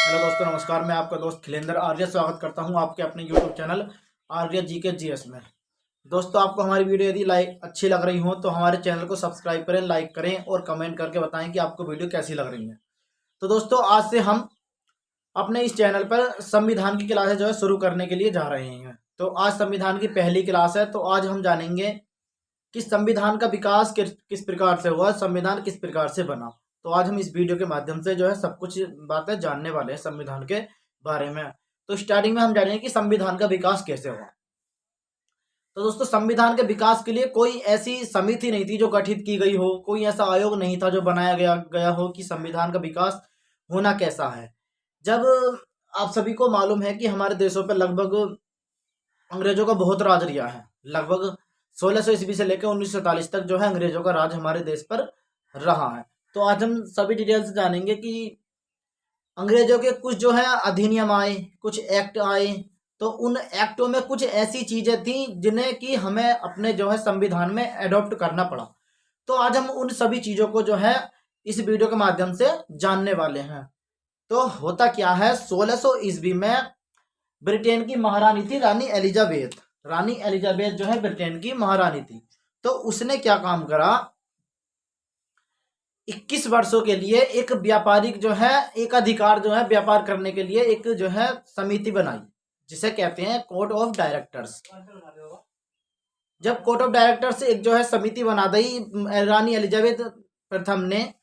Hello दोस्तों, नमस्कार। मैं आपका दोस्त खिलेंद्र आर्य स्वागत करता हूं आपके अपने यूट्यूब चैनल आर्य जीके जीएस में। दोस्तों, आपको हमारी वीडियो यदि अच्छी लग रही हो तो हमारे चैनल को सब्सक्राइब करें, लाइक करें और कमेंट करके बताएं कि आपको वीडियो कैसी लग रही है। तो दोस्तों, आज से हम अपने इस चैनल पर संविधान की क्लासें जो है शुरू करने के लिए जा रहे हैं। तो आज संविधान की पहली क्लास है। तो आज हम जानेंगे कि संविधान का विकास किस प्रकार से हुआ, संविधान किस प्रकार से बना। तो आज हम इस वीडियो के माध्यम से जो है सब कुछ बातें जानने वाले हैं संविधान के बारे में। तो स्टार्टिंग में हम जानेंगे कि संविधान का विकास कैसे हुआ। तो दोस्तों, संविधान के विकास के लिए कोई ऐसी समिति नहीं थी जो गठित की गई हो, कोई ऐसा आयोग नहीं था जो बनाया गया हो कि संविधान का विकास होना कैसा है। जब आप सभी को मालूम है कि हमारे देशों पर लगभग अंग्रेजों का बहुत राज रहा है। लगभग 1600 ईस्वी से लेकर 1947 तक जो है अंग्रेजों का राज हमारे देश पर रहा है। तो आज हम सभी डिटेल से जानेंगे कि अंग्रेजों के कुछ जो है अधिनियम आए, कुछ एक्ट आए। तो उन एक्टों में कुछ ऐसी चीजें थी जिन्हें कि हमें अपने जो है संविधान में एडॉप्ट करना पड़ा। तो आज हम उन सभी चीजों को जो है इस वीडियो के माध्यम से जानने वाले हैं। तो होता क्या है, 1600 ईस्वी में ब्रिटेन की महारानी थी रानी एलिजाबेथ। रानी एलिजाबेथ जो है ब्रिटेन की महारानी थी। तो उसने क्या काम करा, 21 वर्षों के लिए एक व्यापारिक जो है एक अधिकार जो है व्यापार करने के लिए एक जो है समिति बनाई, जिसे कहते हैं कोर्ट ऑफ डायरेक्टर्स। जब कोर्ट ऑफ डायरेक्टर्स एक जो है समिति बना दी रानी एलिजाबेथ प्रथम ने,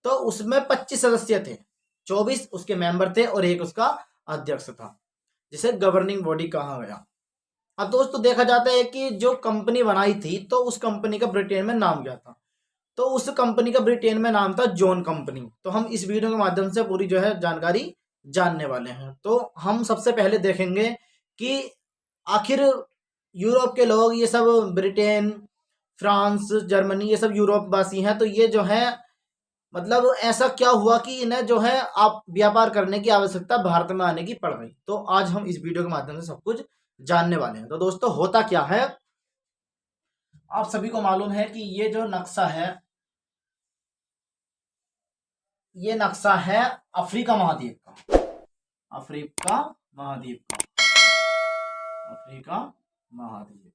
तो उसमें 25 सदस्य थे, 24 उसके मेंबर थे और एक उसका अध्यक्ष था, जिसे गवर्निंग बॉडी कहा गया। अब दोस्तों, देखा जाता है कि जो कंपनी बनाई थी तो उस कंपनी का ब्रिटेन में नाम क्या था। तो उस कंपनी का ब्रिटेन में नाम था जॉन कंपनी। तो हम इस वीडियो के माध्यम से पूरी जो है जानकारी जानने वाले हैं। तो हम सबसे पहले देखेंगे कि आखिर यूरोप के लोग, ये सब ब्रिटेन, फ्रांस, जर्मनी, ये सब यूरोप वासी हैं। तो ये जो है मतलब ऐसा क्या हुआ कि इन्हें जो है आप व्यापार करने की आवश्यकता भारत में आने की पड़ गई। तो आज हम इस वीडियो के माध्यम से सब कुछ जानने वाले हैं। तो दोस्तों, होता क्या है, आप सभी को मालूम है कि ये जो नक्शा है, ये नक्शा है अफ्रीका महाद्वीप का। अफ्रीका महाद्वीप का, अफ्रीका महाद्वीप,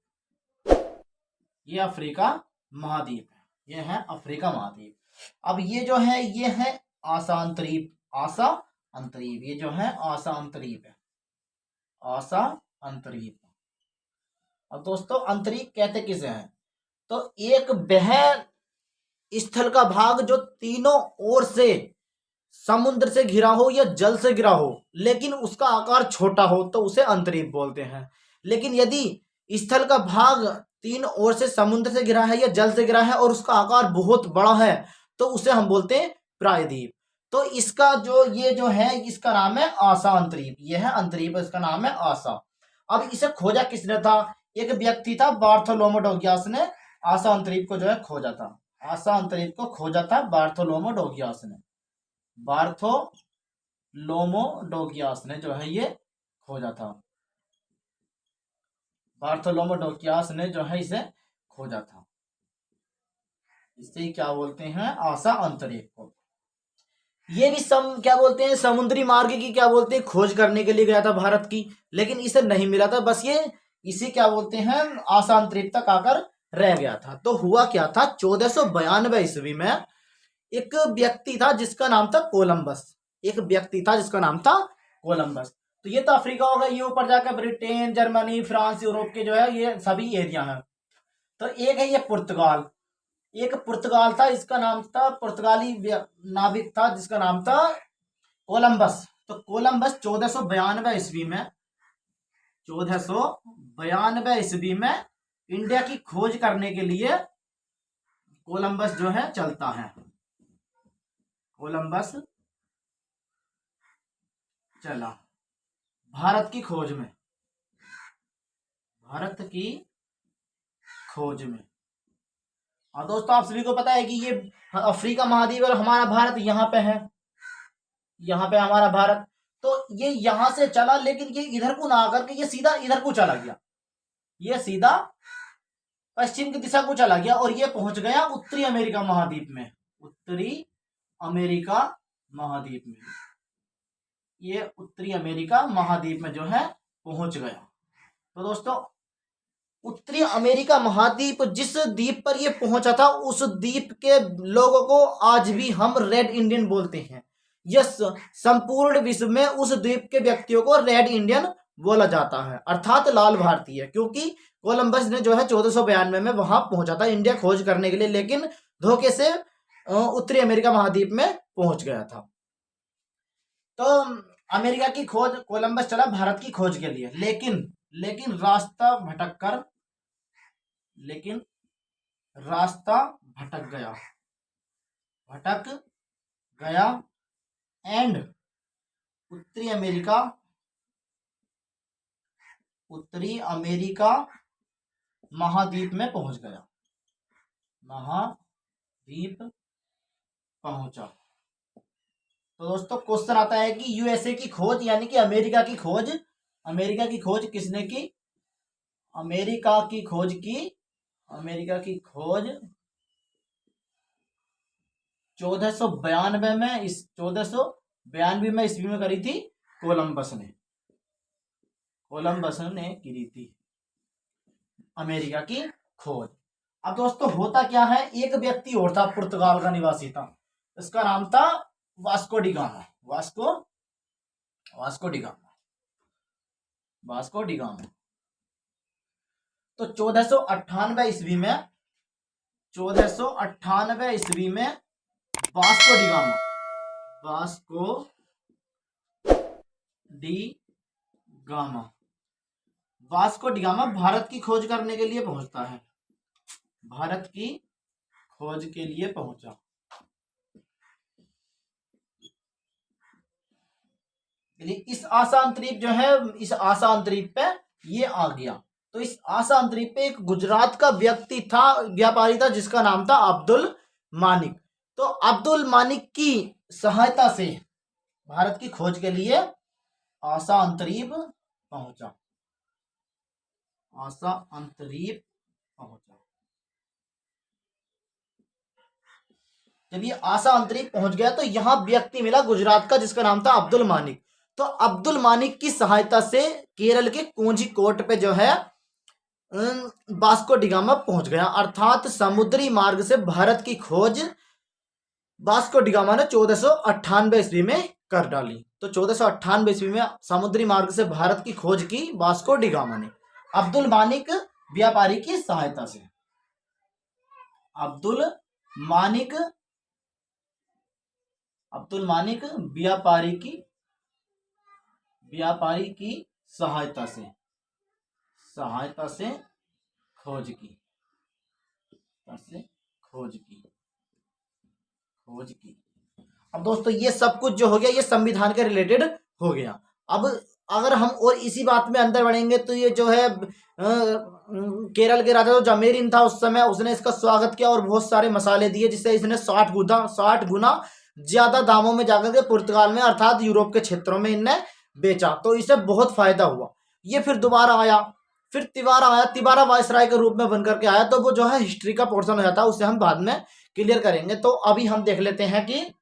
ये अफ्रीका महाद्वीप है। ये है अफ्रीका महाद्वीप। अब ये जो है ये है आसा अंतरीप। आसा अंतरीप, ये जो है आसा अंतरीप है। आसा अंतरीप। अब दोस्तों, अंतरीप कहते किसे हैं, तो एक वह स्थल का भाग जो तीनों ओर से समुद्र से घिरा हो या जल से घिरा हो, लेकिन उसका आकार छोटा हो, तो उसे अंतरीप बोलते हैं। लेकिन यदि स्थल का भाग तीन ओर से समुद्र से घिरा है या जल से घिरा है और उसका आकार बहुत बड़ा है, तो उसे हम बोलते हैं प्रायद्वीप। तो इसका जो ये जो है इसका नाम है आसा अंतरीप। ये है अंतरीप, इसका नाम है आसा। अब इसे खोजा किसने था, एक व्यक्ति था बार्थोलोमो डोगियास ने आसा अंतरीप को जो है खोजा था। आसा अंतरीप को खोजा था बार्थोलोमो डोगियास ने। बार्थोलोमो डोगियास ने जो है ये खोजा था। बार्थोलोमो डोगियास ने जो है इसे खोजा था। इसे क्या बोलते हैं, आसा अंतरिक्ष को। ये भी क्या बोलते हैं, समुद्री मार्ग की क्या बोलते हैं खोज करने के लिए गया था भारत की, लेकिन इसे नहीं मिला था। बस ये इसे क्या बोलते हैं आसा अंतरिक्ष तक आकर रह गया था। तो हुआ क्या था, 1492 ईस्वी में एक व्यक्ति था जिसका नाम था कोलंबस। एक व्यक्ति था जिसका नाम था कोलंबस। तो ये तो अफ्रीका होगा, ये ऊपर जाकर ब्रिटेन, जर्मनी, फ्रांस, यूरोप के जो है ये सभी एरिया हैं। तो एक है ये पुर्तगाल। एक पुर्तगाल था, इसका नाम था, पुर्तगाली नाविक था जिसका नाम था कोलंबस। तो कोलंबस 1492 ईस्वी में, 1492 ईस्वी में इंडिया की खोज करने के लिए कोलंबस जो है चलता है। कोलंबस चला भारत की खोज में, भारत की खोज में। और दोस्तों, आप सभी को पता है कि ये अफ्रीका महाद्वीप और हमारा भारत यहाँ पे है, यहाँ पे हमारा भारत। तो ये यहां से चला, लेकिन ये इधर को ना आकर के ये सीधा इधर को चला गया। ये सीधा पश्चिम की दिशा को चला गया और ये पहुंच गया उत्तरी अमेरिका महाद्वीप में। उत्तरी अमेरिका महाद्वीप में ये उत्तरी अमेरिका महाद्वीप में जो है पहुंच गया। तो दोस्तों उत्तरी अमेरिका महाद्वीप जिस द्वीप पर ये पहुंचा था उस द्वीप के लोगों को आज भी हम रेड इंडियन बोलते हैं। यस, संपूर्ण विश्व में उस द्वीप के व्यक्तियों को रेड इंडियन बोला जाता है, अर्थात लाल भारतीय, क्योंकि कोलंबस ने जो है 1492 में वहां पहुंचा था इंडिया खोज करने के लिए, लेकिन धोखे से उत्तरी अमेरिका महाद्वीप में पहुंच गया था। तो अमेरिका की खोज कोलंबस चला भारत की खोज के लिए, लेकिन रास्ता भटक गया एंड उत्तरी अमेरिका महाद्वीप में पहुंच गया। तो दोस्तों क्वेश्चन आता है कि यूएसए की खोज यानी कि अमेरिका की खोज किसने की? अमेरिका की खोज 1492 में 1492 ईस्वी में करी थी कोलंबस ने की थी अमेरिका की खोज। अब दोस्तों होता क्या है, एक व्यक्ति और था पुर्तगाल का निवासी था, इसका नाम था वास्को डी गामा। तो 1498 ईस्वी में वास्को डी गामा भारत की खोज करने के लिए पहुंचता है। इस आशा अंतरीप पे ये आ गया। तो इस आशा अंतरीप पे एक गुजरात का व्यक्ति था, व्यापारी था, जिसका नाम था अब्दुल मानिक। तो अब्दुल मानिक की सहायता से भारत की खोज के लिए आशा अंतरीप पहुंचा। जब ये आशा अंतरिक्ष पहुंच गया तो यहां व्यक्ति मिला गुजरात का, जिसका नाम था अब्दुल मानिक। तो अब्दुल मानिक की सहायता से केरल के कोझिकोड पे जो है वास्को डी गामा पहुंच गया, अर्थात समुद्री मार्ग से भारत की खोज वास्को डी गामा ने 1498 ईस्वी में कर डाली। तो 1498 ईस्वी में समुद्री मार्ग से भारत की खोज की वास्को डी गामा ने अब्दुल मानिक व्यापारी की सहायता से। अब्दुल मानिक व्यापारी की सहायता से खोज की। अब दोस्तों ये सब कुछ जो हो गया ये संविधान के रिलेटेड हो गया। अब अगर हम और इसी बात में अंदर बढ़ेंगे तो ये जो है केरल के राजा जो जमेरिन था उस समय, उसने इसका स्वागत किया और बहुत सारे मसाले दिए, जिससे इसने 60 गुना ज्यादा दामों में जाकर के पुर्तगाल में अर्थात यूरोप के क्षेत्रों में इनने बेचा। तो इसे बहुत फायदा हुआ। ये फिर दोबारा आया, फिर तिबारा वायसराय के रूप में बनकर के आया। तो वो जो है हिस्ट्री का पोर्शन हो जाता है, उसे हम बाद में क्लियर करेंगे। तो अभी हम देख लेते हैं कि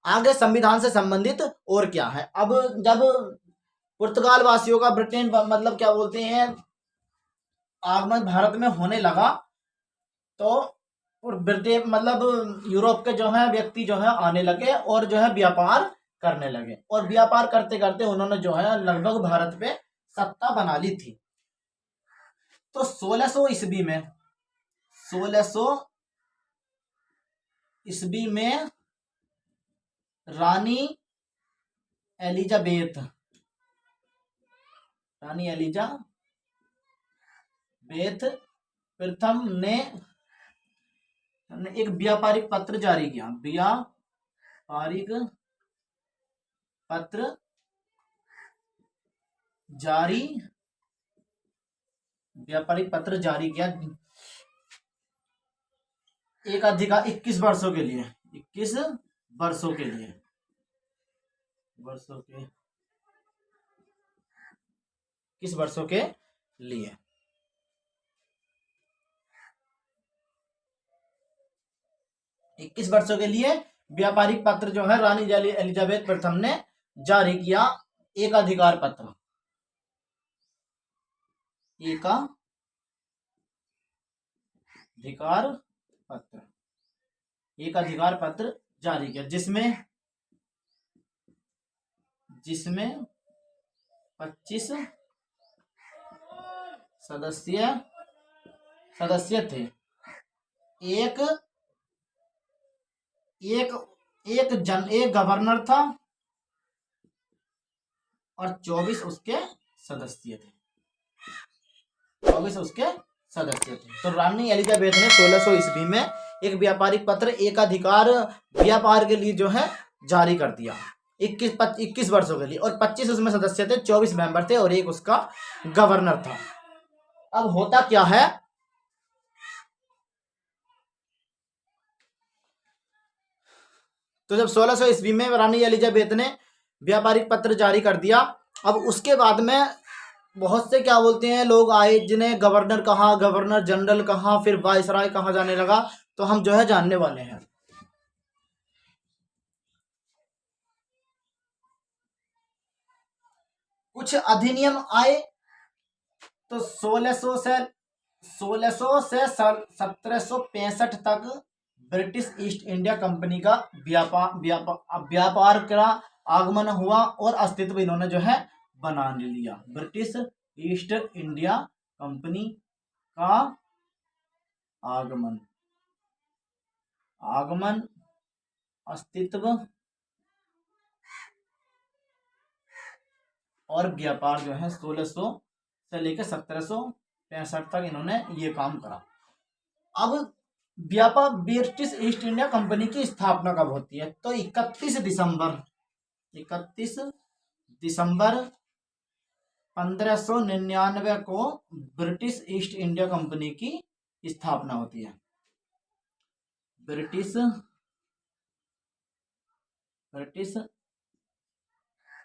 आगे संविधान से संबंधित और क्या है। अब जब पुर्तगाल वासियों का ब्रिटेन मतलब क्या बोलते हैं आगमन भारत में होने लगा, तो ब्रिटेन मतलब यूरोप के जो है व्यक्ति जो है आने लगे और जो है व्यापार करने लगे, और व्यापार करते करते उन्होंने जो है लगभग भारत पे सत्ता बना ली थी। तो 1600 ईस्वी में रानी एलिजाबेथ प्रथम ने एक व्यापारिक पत्र जारी किया। व्यापारिक पत्र जारी किया एक अधिकार 21 वर्षों के लिए 21 वर्षों के लिए व्यापारिक पत्र जो है रानी एलिजाबेथ प्रथम ने जारी किया एकाधिकार पत्र, एकाधिकार पत्र, एकाधिकार पत्र जारी किया, जिसमें 25 सदस्य थे। एक गवर्नर था और 24 उसके सदस्य थे। 24 उसके सदस्य थे। तो रानी एलिजाबेथ ने 1600 ईस्वी में एक व्यापारिक पत्र एकाधिकार व्यापार के लिए जो है जारी कर दिया 21 वर्षों के लिए, और 25 उसमें सदस्य थे, 24 मेंबर थे और एक उसका गवर्नर था। अब होता क्या है, तो जब 1600 ईस्वी में रानी एलिजाबेथ ने व्यापारिक पत्र जारी कर दिया, अब उसके बाद में बहुत से क्या बोलते हैं लोग आए, जिन्हें गवर्नर कहा, गवर्नर जनरल कहा, फिर वायसराय कहा जाने लगा। तो हम जो है जानने वाले हैं। कुछ अधिनियम आए, तो 1600 से 1765 तक ब्रिटिश ईस्ट इंडिया कंपनी का व्यापार का आगमन हुआ और अस्तित्व इन्होंने जो है बना लिया। ब्रिटिश ईस्ट इंडिया कंपनी का आगमन अस्तित्व और व्यापार जो है 1600 से लेकर 1765 तक इन्होंने ये काम करा। अब व्यापार ब्रिटिश ईस्ट इंडिया कंपनी की स्थापना कब होती है, तो 31 दिसंबर 1599 को ब्रिटिश ईस्ट इंडिया कंपनी की स्थापना होती है। ब्रिटिश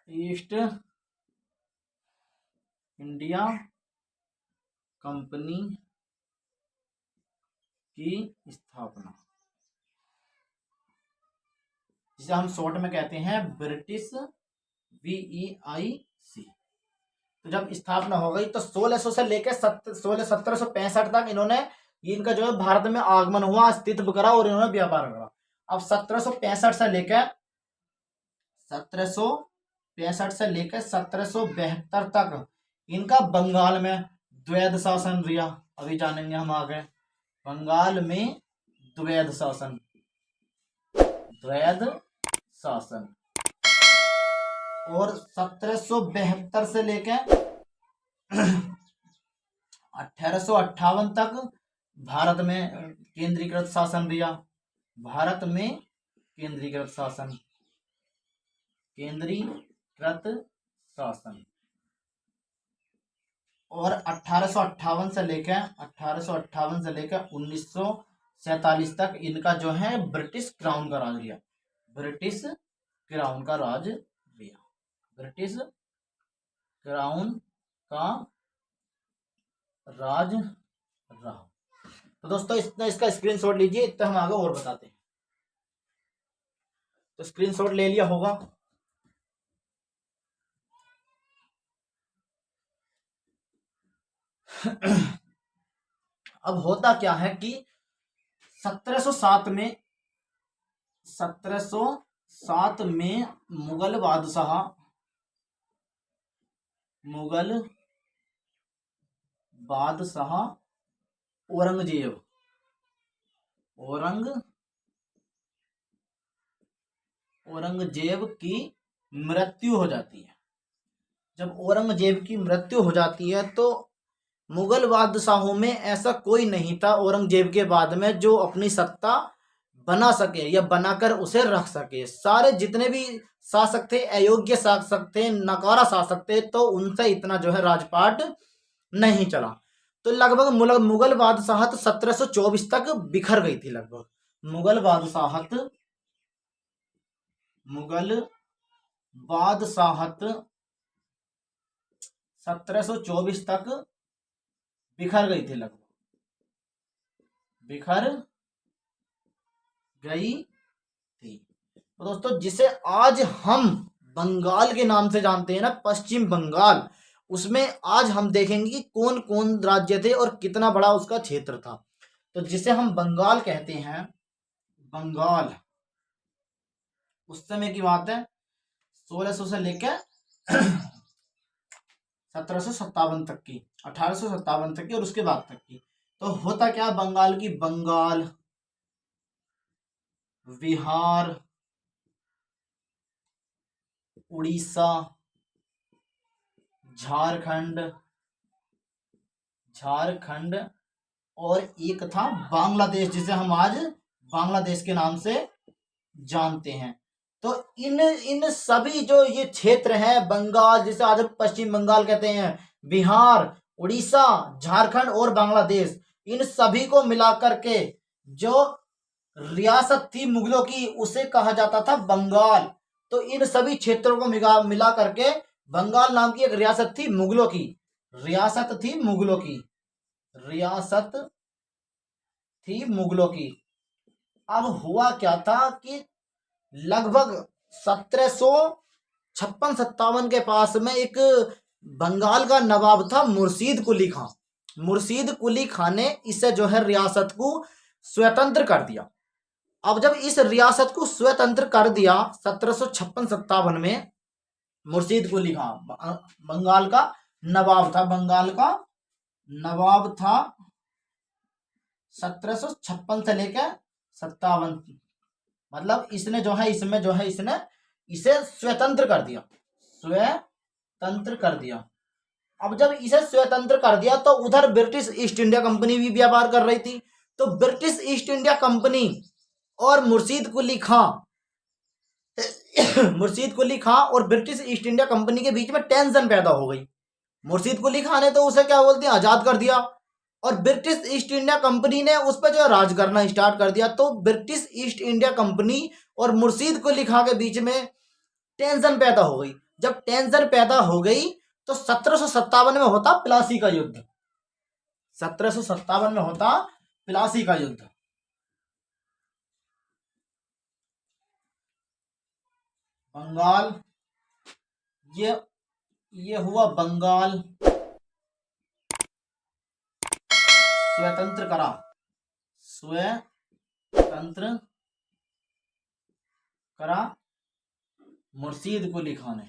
ईस्ट इंडिया कंपनी की स्थापना, जिसे हम शॉर्ट में कहते हैं ब्रिटिश VEIC। तो जब स्थापना हो गई तो 1600 से लेकर 1765 तक इनका जो है भारत में आगमन हुआ, अस्तित्व करा और इन्होंने व्यापार करा। अब 1765 से लेकर 1772 तक इनका बंगाल में द्वैध शासन रहा। अभी जानेंगे हम आगे। बंगाल में द्वैध शासन और 1772 से लेकर 1858 तक भारत में केंद्रीकृत शासन दिया। भारत में केंद्रीकृत शासन और 1858 से लेकर 1947 तक इनका जो है ब्रिटिश क्राउन का राज रहा। ब्रिटिश क्राउन का राज रहा। तो दोस्तों इतना इसका स्क्रीनशॉट लीजिए, इतना हम आगे और बताते हैं। तो स्क्रीनशॉट ले लिया होगा। अब होता क्या है कि 1707 में मुगल बादशाह औरंगजेब की मृत्यु हो जाती है। जब औरंगजेब की मृत्यु हो जाती है तो मुगल बादशाहों में ऐसा कोई नहीं था औरंगजेब के बाद में जो अपनी सत्ता बना सके या बनाकर उसे रख सके। सारे जितने भी शासक थे अयोग्य शासक थे, नकारा शासक थे, तो उनसे इतना जो है राजपाट नहीं चला। तो लगभग मुगल बादशाहत 1724 तक बिखर गई थी। लगभग मुगल बादशाहत 1724 तक बिखर गई थी। तो दोस्तों जिसे आज हम बंगाल के नाम से जानते हैं ना, पश्चिम बंगाल, उसमें आज हम देखेंगे कि कौन कौन राज्य थे और कितना बड़ा उसका क्षेत्र था। तो जिसे हम बंगाल कहते हैं, बंगाल, उस समय की बात है 1600 से लेकर 1757 तक की, 1857 तक की और उसके बाद तक की। तो होता क्या, बंगाल की, बंगाल, बिहार, उड़ीसा, झारखंड, झारखंड और एक था बांग्लादेश, जिसे हम आज बांग्लादेश के नाम से जानते हैं। तो इन इन सभी जो ये क्षेत्र है बंगाल, जिसे आज हम पश्चिम बंगाल कहते हैं, बिहार, उड़ीसा, झारखंड और बांग्लादेश, इन सभी को मिलाकर के जो रियासत थी मुगलों की, उसे कहा जाता था बंगाल। तो इन सभी क्षेत्रों को मिला करके बंगाल नाम की एक रियासत थी मुगलों की, रियासत थी मुगलों की, रियासत थी मुगलों की। अब हुआ क्या था कि लगभग 1756-57 के पास में एक बंगाल का नवाब था मुर्शीद कुली खां। मुर्शीद कुली खां ने इसे जो है रियासत को स्वतंत्र कर दिया। अब जब इस रियासत को स्वतंत्र कर दिया 1756-57 में, मुर्शीद कुली खां बंगाल का नवाब था, बंगाल का नवाब था 1756 से लेकर 57, मतलब इसने जो है इसमें जो है इसने इसे स्वतंत्र कर दिया, स्वतंत्र कर दिया। अब जब इसे स्वतंत्र कर दिया तो उधर ब्रिटिश ईस्ट इंडिया कंपनी भी व्यापार कर रही थी। तो ब्रिटिश ईस्ट इंडिया कंपनी और मुर्शीद कुली खां मुर्शीद कुली खां और ब्रिटिश ईस्ट इंडिया कंपनी के बीच में टेंशन पैदा हो गई। मुर्शीद कुली खां ने तो उसे क्या बोलते हैं, आजाद कर दिया, और ब्रिटिश ईस्ट इंडिया कंपनी ने उस पर जो राज करना स्टार्ट कर दिया। तो ब्रिटिश ईस्ट इंडिया कंपनी और मुर्शीद कुली खां के बीच में टेंशन पैदा हो गई। जब टेंशन पैदा हो गई तो 1757 में होता प्लासी का युद्ध, 1757 में होता प्लासी का युद्ध। बंगाल, ये हुआ बंगाल स्वतंत्र करा, स्वतंत्र करा मुर्शीद कुली खां ने,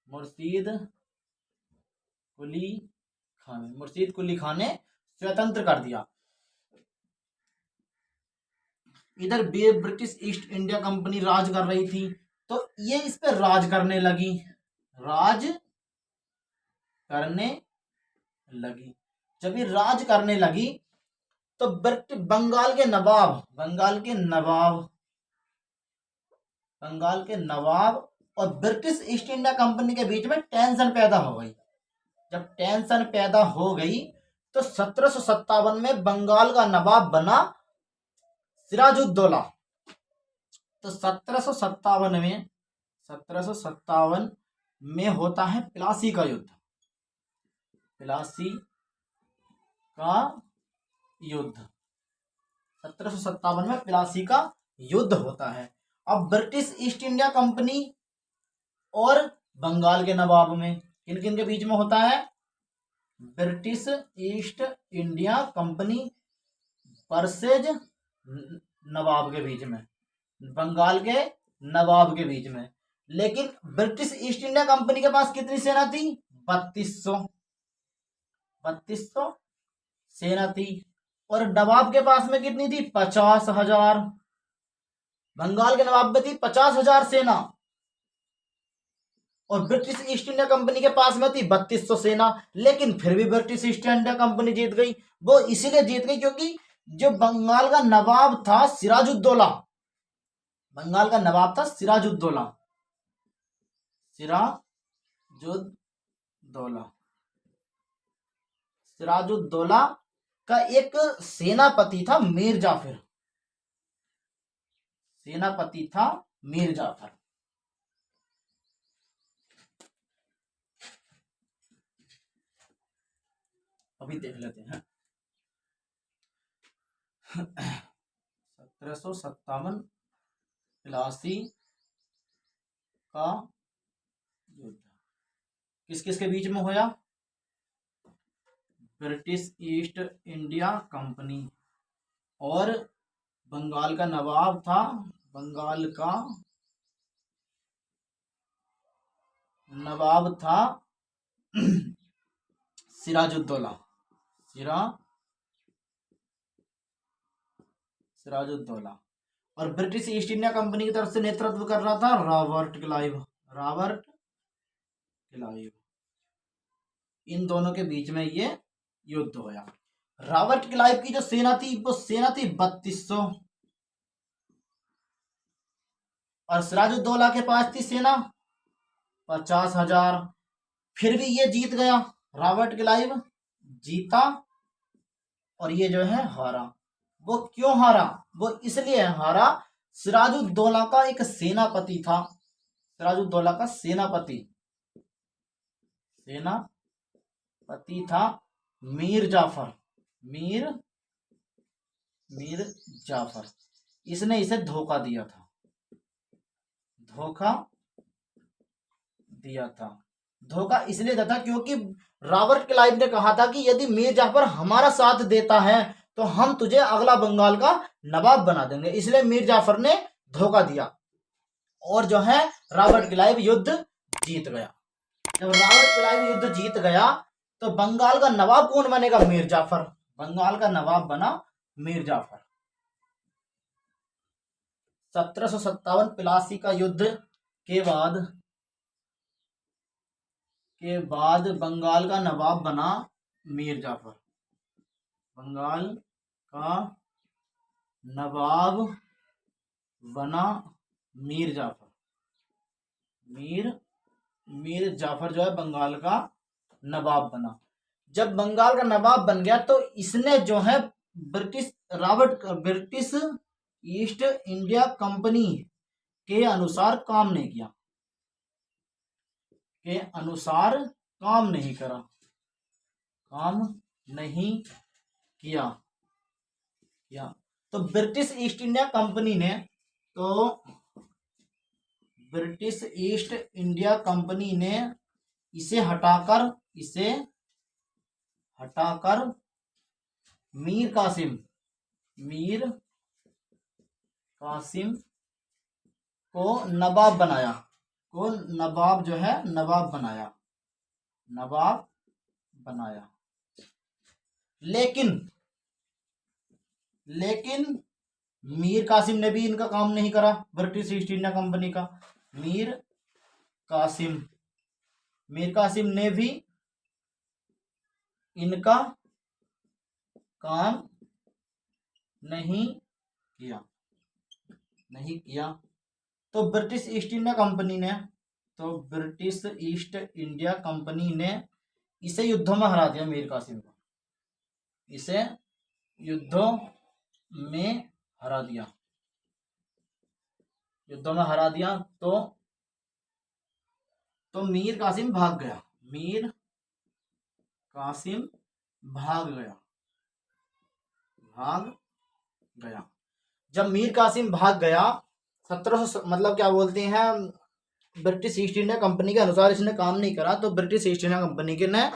मुर्शीद कुली खां ने स्वतंत्र कर दिया। इधर ब्रिटिश ईस्ट इंडिया कंपनी राज कर रही थी, तो ये इस पे राज करने लगी, राज करने लगी। जब ये राज करने लगी तो बंगाल के नवाब, बंगाल के नवाब और ब्रिटिश ईस्ट इंडिया कंपनी के बीच में टेंशन पैदा हो गई। जब टेंशन पैदा हो गई तो 1757 में बंगाल का नवाब बना सिराजुद्दौला। तो 1757 में होता है प्लासी का युद्ध, प्लासी का युद्ध, 1757 में प्लासी का युद्ध होता है। अब ब्रिटिश ईस्ट इंडिया कंपनी और बंगाल के नवाब में किन किन के बीच में होता है, British East India Company versus नवाब के बीच में, बंगाल के नवाब के बीच में। लेकिन ब्रिटिश ईस्ट इंडिया कंपनी के पास कितनी सेना थी, 3200 सेना थी, और नवाब के पास में कितनी थी, 50,000। बंगाल के नवाब में थी 50,000 सेना और ब्रिटिश ईस्ट इंडिया कंपनी के पास में थी 3200 सेना। लेकिन फिर भी ब्रिटिश ईस्ट इंडिया कंपनी जीत गई। वो इसीलिए जीत गई क्योंकि जो बंगाल का नवाब था सिराजुद्दौला, बंगाल का नवाब था सिराजुद्दौला, सिराजुद्दौला का एक सेनापति था मीर जाफर, सेनापति था मीर जाफर। अभी देख लेते हैं 1757 प्लासी का युद्ध किस किस के बीच में हुआ? ब्रिटिश ईस्ट इंडिया कंपनी और बंगाल का नवाब था, बंगाल का नवाब था सिराजुद्दौला, सिराजुद्दौला। और ब्रिटिश ईस्ट इंडिया कंपनी की तरफ से नेतृत्व कर रहा था रॉबर्ट क्लाइव, रॉबर्ट क्लाइव। इन दोनों के बीच में ये युद्ध हुआ। रॉबर्ट क्लाइव की जो सेना थी वो सेना थी 3200 और सिराजुद्दौला के पास थी सेना 50,000। फिर भी ये जीत गया, रॉबर्ट क्लाइव जीता और ये जो है हारा। वो क्यों हारा? वो इसलिए हारा, सिराजुद्दौला का एक सेनापति था, सिराजुद्दौला का सेनापति था मीर जाफर, मीर जाफर। इसने इसे धोखा दिया था, धोखा इसलिए दिया था क्योंकि रॉबर्ट क्लाइव ने कहा था कि यदि मीर जाफर हमारा साथ देता है तो हम तुझे अगला बंगाल का नवाब बना देंगे। इसलिए मीर जाफर ने धोखा दिया और जो है रॉबर्ट क्लाइव युद्ध जीत गया। जब रॉबर्ट क्लाइव युद्ध जीत गया तो बंगाल का नवाब कौन बनेगा? मीर जाफर। बंगाल का नवाब बना मीर जाफर। 1757-82 का युद्ध के बाद बंगाल का नवाब बना मीर जाफर। बंगाल का नवाब बना मीर जाफर। मीर जाफर जो है बंगाल का नवाब बना। जब बंगाल का नवाब बन गया तो इसने जो है ब्रिटिश ईस्ट इंडिया कंपनी के अनुसार काम नहीं किया, काम नहीं किया। तो ब्रिटिश ईस्ट इंडिया कंपनी ने इसे हटाकर मीर कासिम को नवाब बनाया। लेकिन मीर कासिम ने भी इनका काम नहीं करा, ब्रिटिश ईस्ट इंडिया कंपनी का। मीर कासिम ने भी इनका काम नहीं किया। तो ब्रिटिश ईस्ट इंडिया कंपनी ने इसे युद्धों में हरा दिया, मीर कासिम को इसे युद्धों में हरा दिया। तो मीर कासिम भाग गया। जब मीर कासिम भाग गया 1700 मतलब क्या बोलते हैं, ब्रिटिश ईस्ट इंडिया कंपनी के अनुसार इसने काम नहीं करा तो ब्रिटिश ईस्ट इंडिया कंपनी के ने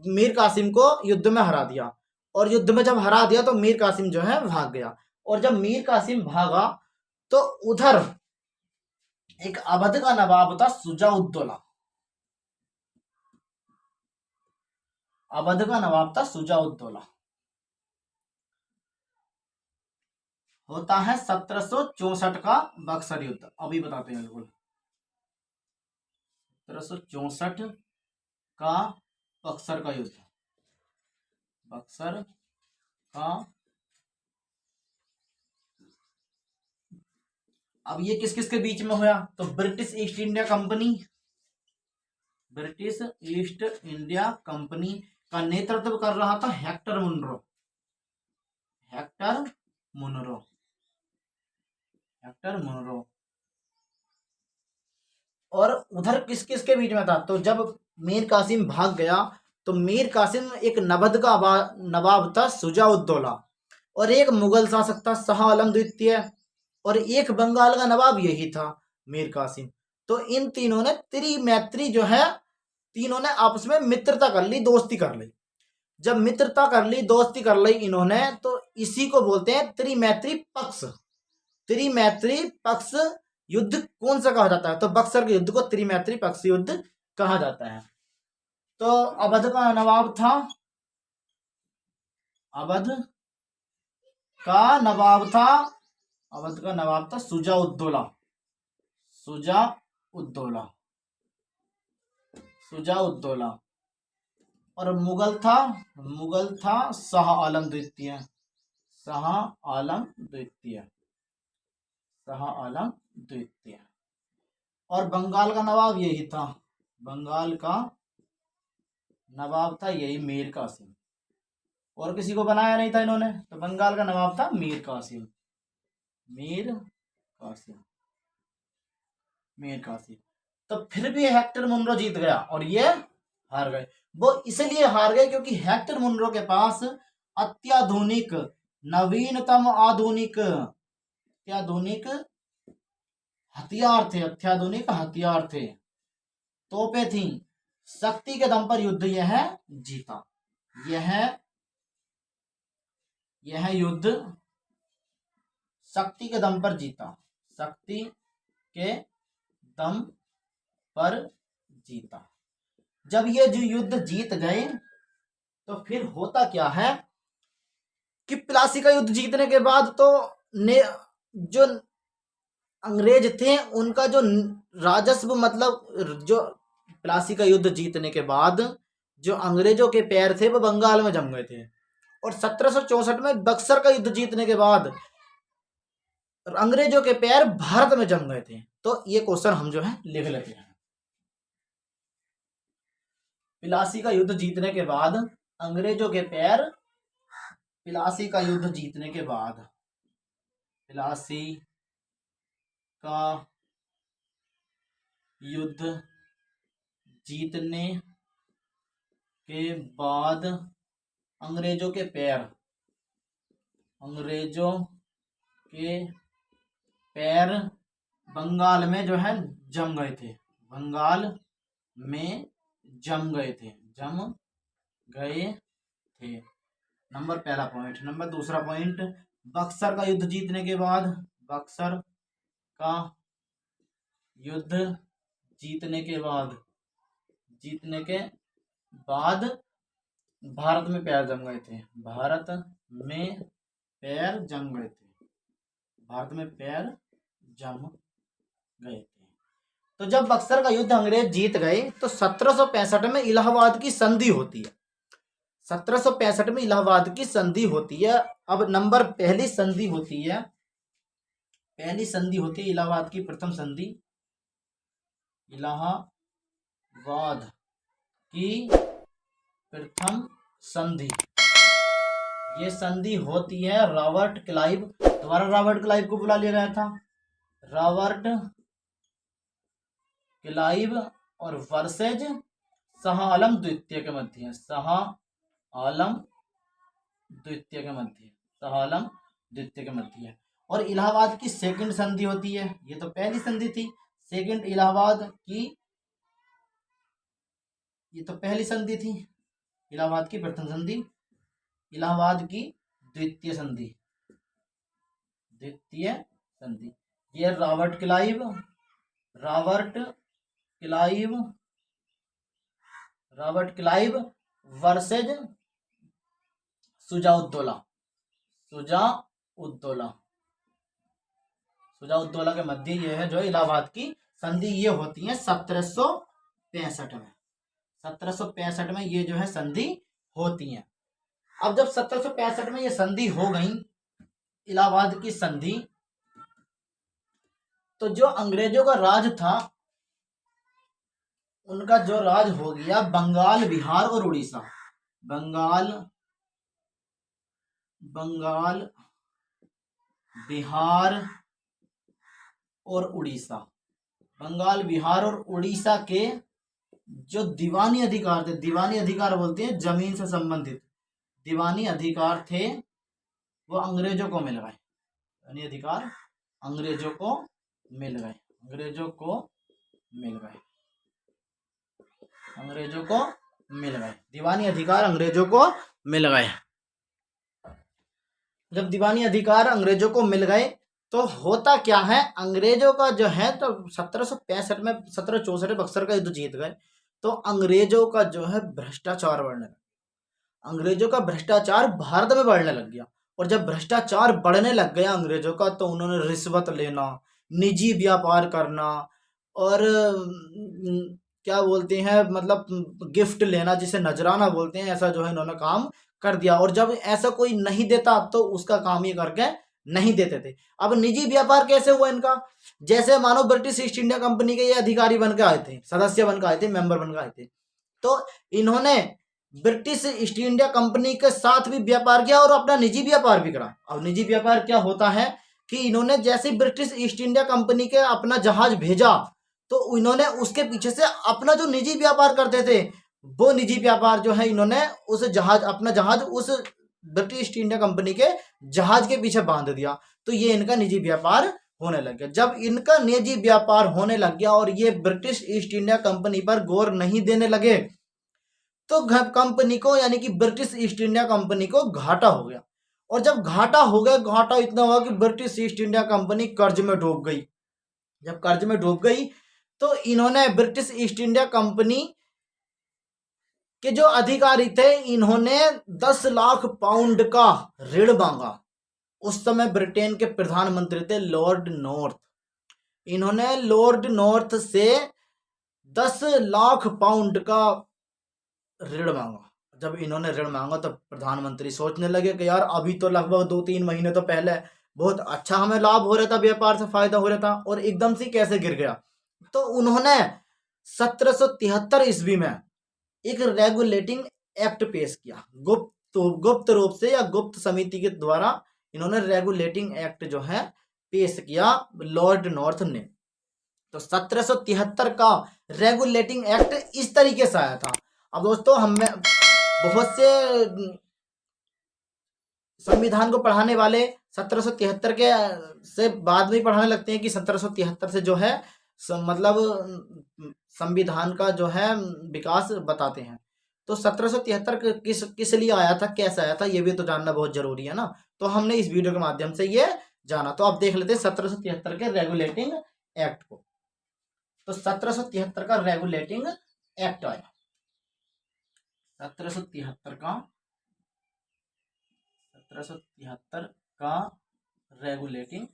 मीर कासिम को युद्ध में हरा दिया। और युद्ध में जब हरा दिया तो मीर कासिम जो है भाग गया। और जब मीर कासिम भागा तो उधर एक अवध का नवाब था शुजाउद्दौला। होता है 1764 का बक्सर युद्ध। अभी बताते हैं बिल्कुल 1764 का बक्सर का युद्ध। अब ये किस किस के बीच में हुआ? तो ब्रिटिश ईस्ट इंडिया कंपनी का नेतृत्व कर रहा था हेक्टर मुनरो। और उधर किस किस के बीच में था? तो जब मीर कासिम भाग गया तो मीर कासिम एक नवद का नवाब था शुजाउद्दौला, और एक मुगल शासक था शाह आलम द्वितीय, और एक बंगाल का नवाब यही था मीर कासिम। तो इन तीनों ने त्रिमैत्री जो है, तीनों ने आपस में मित्रता कर ली, दोस्ती कर ली। जब मित्रता कर ली, दोस्ती कर ली इन्होंने, तो इसी को बोलते हैं त्रिमैत्री पक्ष। त्रिमैत्री पक्ष युद्ध कौन सा कहा जाता है? तो बक्सर के युद्ध को त्रिमैत्री पक्ष युद्ध कहा जाता है। तो अवध का नवाब था, अवध का नवाब था, अवध का नवाब था शुजा-उद-दौला, शुजा-उद-दौला, शुजा-उद-दौला। और मुगल था शाह आलम द्वितीय, शाह आलम द्वितीय, शाह आलम द्वितीय। और बंगाल का नवाब यही था, बंगाल का नवाब था यही मीर कासिम। और किसी को बनाया नहीं था इन्होंने, तो बंगाल का नवाब था मीर कासिम, मीर कासिम, मीर कासिम। तो फिर भी हेक्टर मुनरो जीत गया और ये हार गए। वो इसलिए हार गए क्योंकि हेक्टर मुनरो के पास अत्याधुनिक, नवीनतम, आधुनिक, अत्याधुनिक हथियार थे, अत्याधुनिक हथियार थे, तोपें थी। शक्ति के दम पर युद्ध यह जीता, यह युद्ध शक्ति के दम पर जीता, शक्ति के दम पर जीता। जब ये जो युद्ध जीत गए तो फिर होता क्या है कि प्लासी का युद्ध जीतने के बाद तो जो अंग्रेज थे उनका जो राजस्व, मतलब जो प्लासी का युद्ध जीतने के बाद जो अंग्रेजों के पैर थे वो बंगाल में जम गए थे। और 1764 में बक्सर का युद्ध जीतने के बाद अंग्रेजों के पैर भारत में जम गए थे। तो ये क्वेश्चन हम जो है लिख लेते हैं। प्लासी का युद्ध जीतने के बाद अंग्रेजों के पैर, प्लासी का युद्ध जीतने के बाद, प्लासी का युद्ध जीतने के बाद अंग्रेजों के पैर, अंग्रेजों के पैर बंगाल में जो है जम गए थे, बंगाल में जम गए थे, जम गए थे। नंबर पहला पॉइंट। नंबर दूसरा पॉइंट, बक्सर का युद्ध जीतने के बाद, बक्सर का युद्ध जीतने के बाद, जीतने के बाद भारत में पैर जम गए थे, भारत में पैर जम गए थे, भारत में पैर जम गए थे। तो जब बक्सर का युद्ध अंग्रेज जीत गए तो 1765 में इलाहाबाद की संधि होती है, 1765 में इलाहाबाद की संधि होती है। अब नंबर पहली संधि होती है, पहली संधि होती है इलाहाबाद की प्रथम संधि, इलाहाबाद की प्रथम संधि। ये संधि होती है रॉबर्ट क्लाइव द्वारा, रॉबर्ट क्लाइव को बुला लिया गया था, रॉबर्ट क्लाइव और वर्सेज शाह आलम द्वितीय के मध्य, शाह आलम द्वितीय के मध्य, शाह आलम द्वितीय के मध्य। और इलाहाबाद की सेकंड संधि होती है, ये तो पहली संधि थी, सेकंड इलाहाबाद की, ये तो पहली संधि थी, इलाहाबाद की प्रथम संधि, इलाहाबाद की द्वितीय संधि, द्वितीय संधि। ये Robert Clive, Robert Clive, Robert Clive versus Shuja-ud-Daula, Shuja-ud-Daula, Shuja-ud-Daula के मध्य ये है जो इलाहाबाद की संधि, ये होती है 1765 में, 1765 में ये जो है संधि होती है। अब जब 1765 में ये संधि हो गई, इलाहाबाद की संधि, तो जो अंग्रेजों का राज था उनका जो राज हो गया बंगाल, बिहार और उड़ीसा, बंगाल, बंगाल, बिहार और उड़ीसा, बंगाल, बिहार और उड़ीसा के जो दीवानी अधिकार थे, दीवानी अधिकार बोलते हैं जमीन से संबंधित, दीवानी अधिकार थे वो अंग्रेजों को मिल गए, दीवानी अधिकार अंग्रेजों को मिल गए, अंग्रेजों को मिल गए, अंग्रेजों को मिल गए, दीवानी अधिकार अंग्रेजों को मिल गए। जब दीवानी अधिकार अंग्रेजों को मिल गए तो होता क्या है, अंग्रेजों का जो है तो 1765 में 1764 में बक्सर का युद्ध जीत गए, तो अंग्रेजों का जो है भ्रष्टाचार बढ़ने लगा, अंग्रेजों का भ्रष्टाचार भारत में बढ़ने लग गया। और जब भ्रष्टाचार बढ़ने लग गया अंग्रेजों का, तो उन्होंने रिश्वत लेना, निजी व्यापार करना, और क्या बोलते हैं मतलब गिफ्ट लेना, जिसे नजराना बोलते हैं, ऐसा जो है इन्होंने काम कर दिया। और जब ऐसा कोई नहीं देता तो उसका काम ये करके नहीं देते थे। अब निजी व्यापार कैसे हुआ इनका, जैसे मानो ब्रिटिश ईस्ट इंडिया कंपनी के ये अधिकारी बन के आए थे, सदस्य बन के आए थे, मेंबर बन के आए थे, तो इन्होंने ब्रिटिश ईस्ट इंडिया कंपनी के साथ भी व्यापार किया और अपना निजी व्यापार भी करा। अब निजी व्यापार क्या होता है कि इन्होंने जैसे ब्रिटिश ईस्ट इंडिया कंपनी के अपना जहाज भेजा, तो इन्होंने उसके पीछे से अपना जो निजी व्यापार करते थे, वो निजी व्यापार जो है इन्होंने उस जहाज, अपना जहाज उस ब्रिटिश ईस्ट इंडिया कंपनी के जहाज के पीछे बांध दिया। तो ये इनका निजी व्यापार होने लग गया। जब इनका निजी व्यापार होने लग गया और ये ब्रिटिश ईस्ट इंडिया कंपनी पर गौर नहीं देने लगे, तो कंपनी को, यानी कि ब्रिटिश ईस्ट इंडिया कंपनी को घाटा हो गया। और जब घाटा हो गया, घाटा इतना हुआ कि ब्रिटिश ईस्ट इंडिया कंपनी कर्ज में डूब गई। जब कर्ज में डूब गई तो इन्होंने ब्रिटिश ईस्ट इंडिया कंपनी के जो अधिकारी थे, इन्होंने 10 लाख पाउंड का ऋण मांगा। उस समय ब्रिटेन के प्रधानमंत्री थे लॉर्ड नॉर्थ। इन्होंने लॉर्ड नॉर्थ से 10 लाख पाउंड का ऋण मांगा। जब इन्होंने ऋण मांगा तो प्रधानमंत्री सोचने लगे कि यार अभी तो लगभग 2-3 महीने तो पहले बहुत अच्छा हमें लाभ हो रहा था, व्यापार से फायदा हो रहा था, और एकदम से कैसे गिर गया। तो उन्होंने 1773 ईस्वी में एक रेगुलेटिंग एक्ट पेश किया, गुप्त रूप से या गुप्त समिति के द्वारा इन्होंने रेगुलेटिंग एक्ट जो है पेश किया लॉर्ड नॉर्थ ने। तो 1773 का रेगुलेटिंग एक्ट इस तरीके से आया था। अब दोस्तों, हमें बहुत से संविधान को पढ़ाने वाले 1773 के से बाद में पढ़ाने लगते हैं कि 1773 से जो है मतलब संविधान का जो है विकास बताते हैं। तो 1773 किस लिए आया था, कैसे आया था, ये भी तो जानना बहुत जरूरी है ना। तो हमने इस वीडियो के माध्यम से ये जाना। तो आप देख लेते हैं 1773 के रेगुलेटिंग एक्ट को। तो 1773 का रेगुलेटिंग एक्ट आया, 1773 का रेगुलेटिंग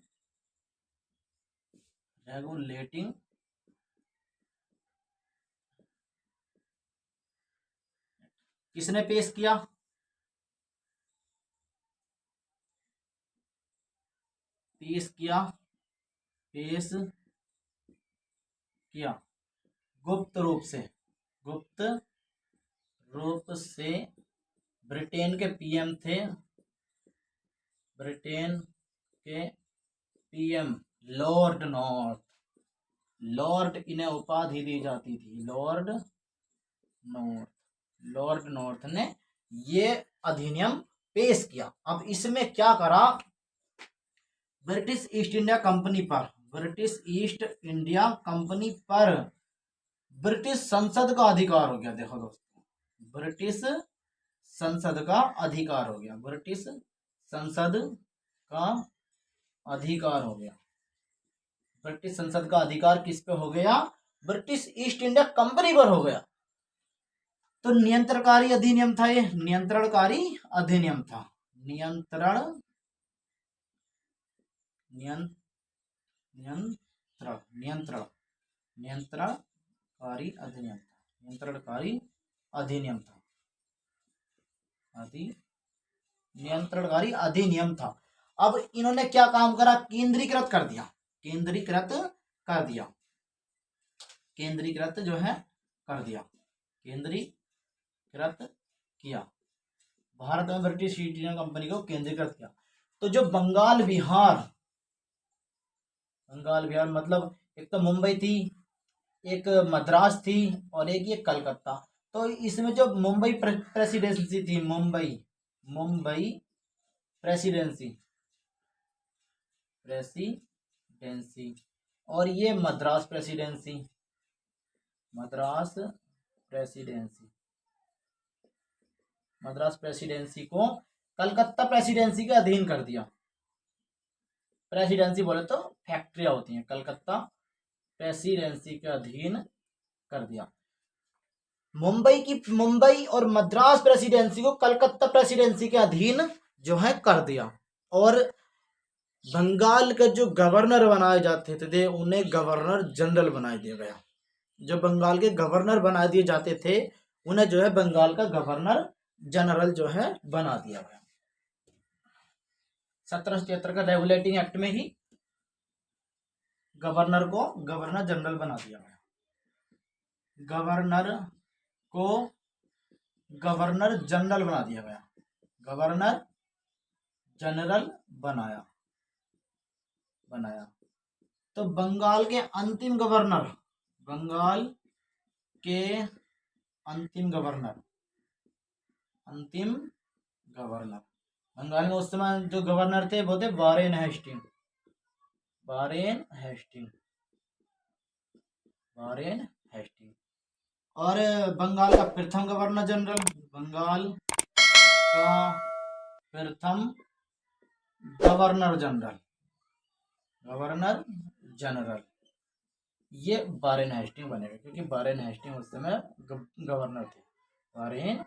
किसने पेश किया, गुप्त रूप से ब्रिटेन के पीएम थे, लॉर्ड नॉर्थ। लॉर्ड इन्हें उपाधि दी जाती थी, लॉर्ड नॉर्थ ने ये अधिनियम पेश किया। अब इसमें क्या करा, ब्रिटिश ईस्ट इंडिया कंपनी पर ब्रिटिश संसद का अधिकार हो गया। देखो दोस्तों, ब्रिटिश संसद का अधिकार हो गया, ब्रिटिश संसद का अधिकार किस पे हो गया, ब्रिटिश ईस्ट इंडिया कंपनी पर हो गया। तो नियंत्रणकारी अधिनियम था, ये नियंत्रणकारी अधिनियम था, नियंत्रणकारी अधिनियम था। अब इन्होंने क्या काम करा, केंद्रीकृत कर दिया, केंद्रीकृत जो है कर दिया, केंद्रीकृत किया। भारत में ब्रिटिश ईस्ट इंडिया कंपनी को केंद्रीकृत किया। तो जो बंगाल बिहार मतलब एक तो मुंबई थी, एक मद्रास थी, और एक ये कलकत्ता। तो इसमें जो मुंबई प्रेसिडेंसी थी, मुंबई प्रेसिडेंसी, और ये Madras presidency, Madras presidency, Madras presidency को कलकत्ता प्रेसिडेंसी के अधीन कर दिया। प्रेसिडेंसी बोले तो फैक्ट्रियां होती हैं, कलकत्ता प्रेसिडेंसी के अधीन कर दिया। मुंबई और मद्रास प्रेसिडेंसी को कलकत्ता प्रेसिडेंसी के अधीन जो है कर दिया। और बंगाल के जो गवर्नर बनाए जाते थे उन्हें गवर्नर जनरल बना दिया गया। जो बंगाल के गवर्नर बना दिए जाते थे उन्हें जो है बंगाल का गवर्नर जनरल जो है बना दिया गया। 1773 का रेगुलेटिंग एक्ट में ही गवर्नर को गवर्नर जनरल बना दिया गया। गवर्नर को गवर्नर जनरल बना दिया गया, गवर्नर जनरल बनाया। तो बंगाल के अंतिम गवर्नर, बंगाल के अंतिम गवर्नर बंगाल में उस समय जो गवर्नर थे वो थे वारेन हेस्टिंग। और बंगाल का प्रथम गवर्नर जनरल, बंगाल का प्रथम गवर्नर जनरल ये वारेन हेस्टिंग बनेगा, क्योंकि वारेन हेस्टिंग उस समय गवर्नर थे। वारेन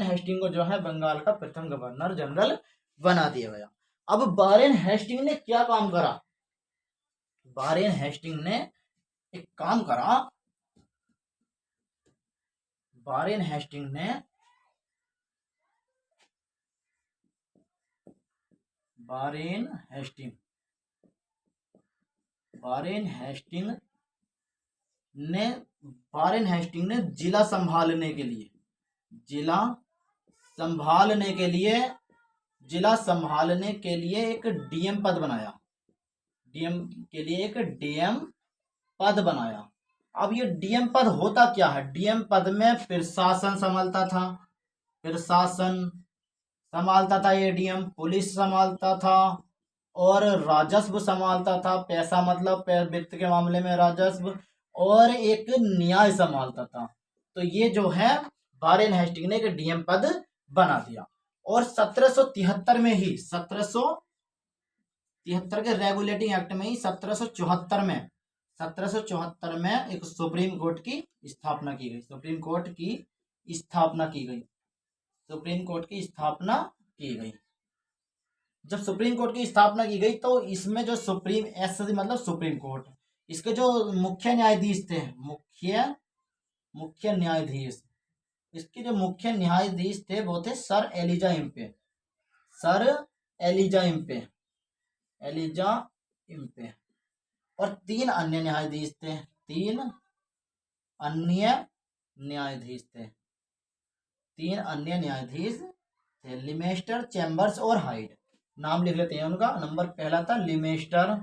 हेस्टिंग को जो है बंगाल का प्रथम गवर्नर जनरल बना दिया गया। अब वारेन हेस्टिंग ने क्या काम करा? वारेन हेस्टिंग ने एक काम करा। वारेन हेस्टिंग ने जिला संभालने के लिए एक डीएम पद बनाया। अब ये डीएम पद होता क्या है? डीएम पद में प्रशासन संभालता था ये डीएम, पुलिस संभालता था और राजस्व संभालता था। पैसा मतलब वित्त के मामले में राजस्व, और एक न्याय संभालता था। तो ये जो है वारेन हेस्टिंग ने एक डीएम पद बना दिया। और 1773 में ही 1773 के रेगुलेटिंग एक्ट में ही 1774 में एक सुप्रीम कोर्ट की स्थापना की गई। सुप्रीम कोर्ट की स्थापना की गई। जब सुप्रीम कोर्ट की स्थापना की गई तो इसमें जो मतलब सुप्रीम कोर्ट, इसके जो मुख्य न्यायाधीश थे, इसके जो मुख्य न्यायाधीश थे वो थे सर एलिजा इम्पे और तीन अन्य न्यायाधीश थे, लिमेस्टर, चैम्बर्स और हाइड। नाम लिख लेते हैं उनका। नंबर पहला था लिमेस्टर,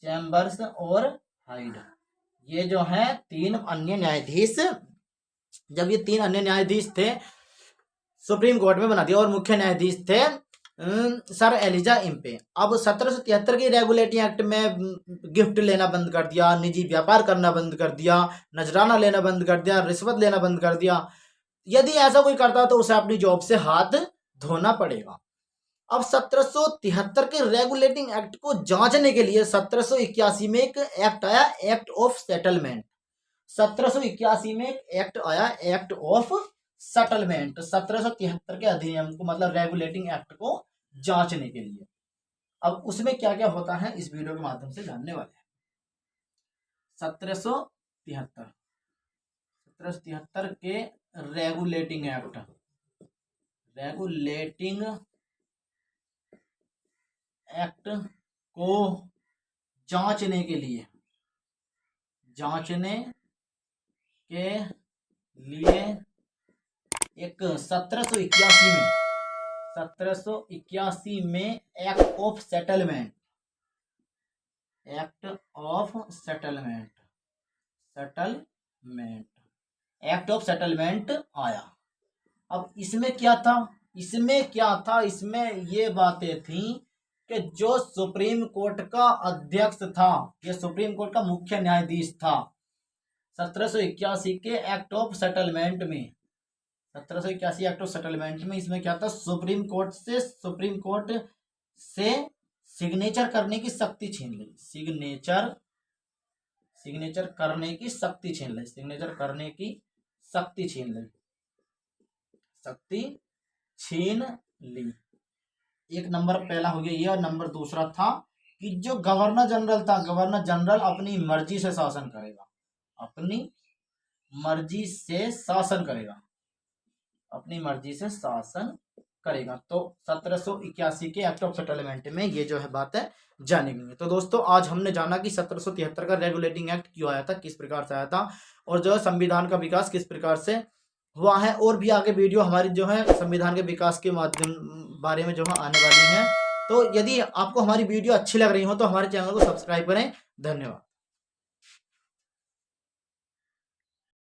चैम्बर्स और हाइड। ये जो है तीन अन्य न्यायाधीश। जब ये तीन अन्य न्यायाधीश थे सुप्रीम कोर्ट में बना दिया, और मुख्य न्यायाधीश थे सर एलिजा इम्पे। अब 1773 के रेगुलेटिंग एक्ट में गिफ्ट लेना बंद कर दिया, निजी व्यापार करना बंद कर दिया, नजराना लेना बंद कर दिया, रिश्वत लेना बंद कर दिया। यदि ऐसा कोई करता तो उसे अपनी जॉब से हाथ धोना पड़ेगा। अब 1773 के रेगुलेटिंग एक्ट को जांचने के लिए 1781 में एक एक्ट आया, एक्ट ऑफ सेटलमेंट। 1781 में एक एक्ट आया, एक्ट ऑफ सेटलमेंट, 1773 के अधिनियम को मतलब रेगुलेटिंग एक्ट को जांचने के लिए। अब उसमें क्या क्या होता है इस वीडियो के माध्यम से जानने वाले हैं। 1773 के रेगुलेटिंग एक्ट को जांचने के लिए एक 1781 में एक्ट ऑफ सेटलमेंट आया। अब इसमें क्या था? इसमें ये बातें थी कि जो सुप्रीम कोर्ट का अध्यक्ष था, ये सुप्रीम कोर्ट का मुख्य न्यायाधीश था 1781 के एक्ट ऑफ सेटलमेंट में। 1781 एक्ट ऑफ सेटलमेंट में इसमें क्या था, सुप्रीम कोर्ट से सिग्नेचर करने की शक्ति छीन ली। सिग्नेचर करने की शक्ति छीन ली। एक नंबर पहला हो गया ये, और नंबर दूसरा था कि जो गवर्नर जनरल था, गवर्नर जनरल अपनी मर्जी से शासन करेगा, अपनी मर्जी से शासन करेगा। तो 1781 के एक्ट ऑफ सेटलमेंट में ये जो है बात है जानी गई है। तो दोस्तों आज हमने जाना कि 1773 का रेगुलेटिंग एक्ट क्यों आया था, किस प्रकार से आया था, और जो है संविधान का विकास किस प्रकार से हुआ है। और भी आगे वीडियो हमारी जो है संविधान के विकास के माध्यम बारे में जो है आने वाली है। तो यदि आपको हमारी वीडियो अच्छी लग रही हो तो हमारे चैनल को सब्सक्राइब करें। धन्यवाद।